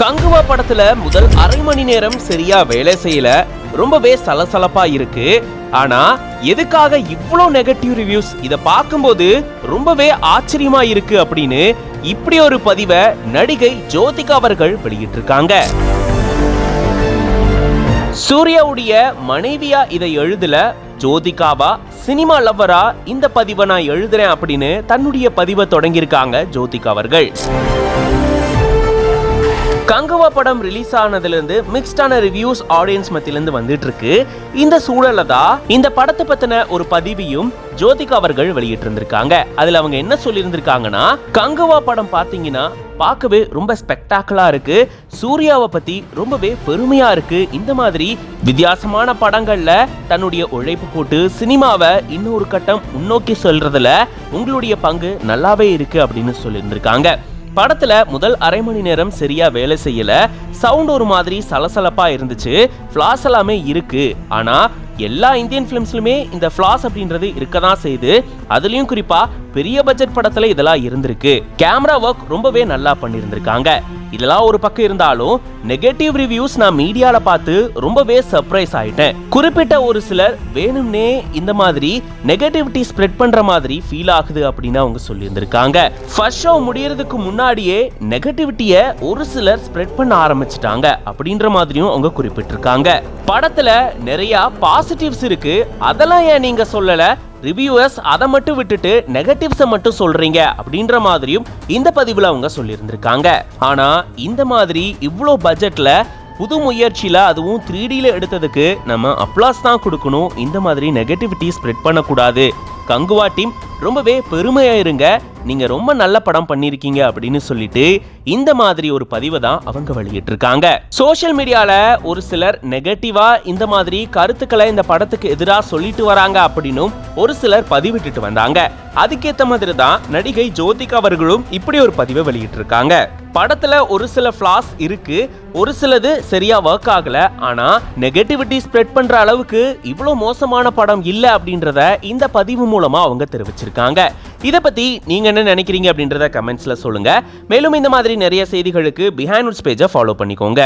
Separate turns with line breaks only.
கங்குவா படத்துல முதல் அரை மணி நேரம் சரியா வேலை செய்யல, ரொம்பவே சலசலப்பா இருக்கு. ஆனா எதுக்காக இவ்ளோ நெகட்டிவ் ரிவ்யூஸ்? இத பார்க்கும்போது ரொம்பவே ஆச்சரியமா இருக்கு அப்படின்னு இப்படி ஒரு பதிவை நடிகை ஜோதிகா அவர்கள் வெளியிட்டிருக்காங்க. சூர்யாவுடைய மனைவியா இதை எழுதல, ஜோதிகாவா சினிமா லவ்வரா இந்த பதிவை நான் எழுதுறேன் அப்படின்னு தன்னுடைய பதிவை தொடங்கியிருக்காங்க ஜோதிகா அவர்கள். கங்குவா படம் ரிலீஸ் ஆனதுல இருந்து மிக்ஸ்டான ரிவ்யூஸ் ஆடியன்ஸ் மத்தியில இருந்து வந்துட்டு இருக்கு. இந்த சூழல்ல தான் இந்த படத்தை பத்தின ஒரு பதிவையும் ஜோதிகா அவர்கள் வெளியிட்டு இருந்திருக்காங்க. அதுல அவங்க என்ன சொல்லி இருந்திருக்காங்கன்னா, கங்குவா படம் பாத்தீங்கன்னா பார்க்கவே ரொம்ப ஸ்பெக்டாக்குலா இருக்கு, சூர்யாவை பத்தி ரொம்பவே பெருமையா இருக்கு. இந்த மாதிரி வித்தியாசமான படங்கள்ல தன்னுடைய உழைப்பு போட்டு சினிமாவை இன்னொரு கட்டம் முன்னோக்கி சொல்றதுல உங்களுடைய பங்கு நல்லாவே இருக்கு அப்படின்னு சொல்லி இருந்திருக்காங்க. படத்துல முதல் அரை மணி நேரம் சரியா வேலை செய்யல, சவுண்ட் ஒரு மாதிரி சலசலப்பா இருந்துச்சு, ஃபிளாஸ் எல்லாமே இருக்கு. ஆனா எல்லா இந்தியன் பிலிம்ஸ்லுமே இந்த ஃபிளாஸ் அப்படின்றது இருக்கதான் செய்யுது. அதுலயும் குறிப்பா பெரிய பட்ஜெட் படத்துல இதெல்லாம் இருந்திருக்கு. கேமரா ஒர்க் ரொம்பவே நல்லா பண்ணியிருந்திருக்காங்க. இதெல்லாம் ஒரு பக்கம் இருந்தாலும் நெகட்டிவ் ரிவ்யூஸ் நான் மீடியால பார்த்து ரொம்பவே சர்ப்ரைஸ் ஆயிட்டேன். குறிப்பிட்ட ஒரு சிலர் வேணும்னே இந்த மாதிரி நெகட்டிவிட்டி ஸ்ப்ரெட் பண்ற மாதிரி ஃபீல் ஆகுது அப்படின்னு அவங்க சொல்லி இருந்திருக்காங்க. ஃபர்ஸ்ட் ஷோ முடியறதுக்கு முன்னாடியே நெகட்டிவிட்டிய ஒரு சிலர் ஸ்ப்ரெட் பண்ண ஆரம்பிச்சிட்டாங்க அப்படின்ற மாதிரியும் அவங்க குறிப்பிட்டிருக்காங்க. படத்துல நிறைய பாசிட்டிவ்ஸ் இருக்கு, அதெல்லாம் ஏன் நீங்க சொல்லல? ரிவ்யூவர்ஸ் அதை மட்டும் விட்டுட்டு நெகட்டிவ்ஸை மட்டும் சொல்றீங்க அப்படின்ற மாதிரியும் இந்த பதிவுல அவங்க சொல்லியிருந்திருக்காங்க. ஆனா இந்த மாதிரி இவ்வளோ பட்ஜெட்ல புது முயற்சியில அதுவும் 3Dல எடுத்ததுக்கு நம்ம அப்ளாஸ் தான் கொடுக்கணும். இந்த மாதிரி நெகட்டிவிட்டி ஸ்ப்ரெட் பண்ணக்கூடாது. கங்குவா டீம் ரொம்பவே பெருமையா இருங்க, நீங்க ரொம்ப நல்ல படம் பண்ணிருக்கீங்க அப்படின்னு சொல்லிட்டு இந்த மாதிரி ஒரு பதிவை தான் அவங்க வெளியிட்டு இருக்காங்க. சோஷியல் மீடியால ஒரு சிலர் நெகட்டிவா இந்த மாதிரி கருத்துக்களை இந்த படத்துக்கு எதிராக சொல்லிட்டு வராங்க அப்படின்னும் ஒரு சிலர் பதிவிட்டுட்டு வந்தாங்க. அதுக்கேற்ற மாதிரி தான் நடிகை ஜோதிகா அவர்களும் இப்படி ஒரு பதிவை வெளியிட்டு இருக்காங்க. படத்துல ஒரு சில ஃபிளாஸ் இருக்கு, ஒரு சிலது சரியா ஒர்க் ஆகல. ஆனா நெகட்டிவிட்டி ஸ்ப்ரெட் பண்ற அளவுக்கு இவ்வளவு மோசமான படம் இல்ல அப்படின்றத இந்த பதிவு மூலமா அவங்க தெரிவிச்சிருக்காங்க. இத பத்தி நீங்க என்ன நினைக்கிறீங்க அப்படின்றத கமெண்ட்ஸ்ல சொல்லுங்க. மேலும் இந்த மாதிரி நிறைய செய்திகளுக்கு பிஹைண்ட் வுட்ஸ் பேஜை ஃபாலோ பண்ணிக்கோங்க.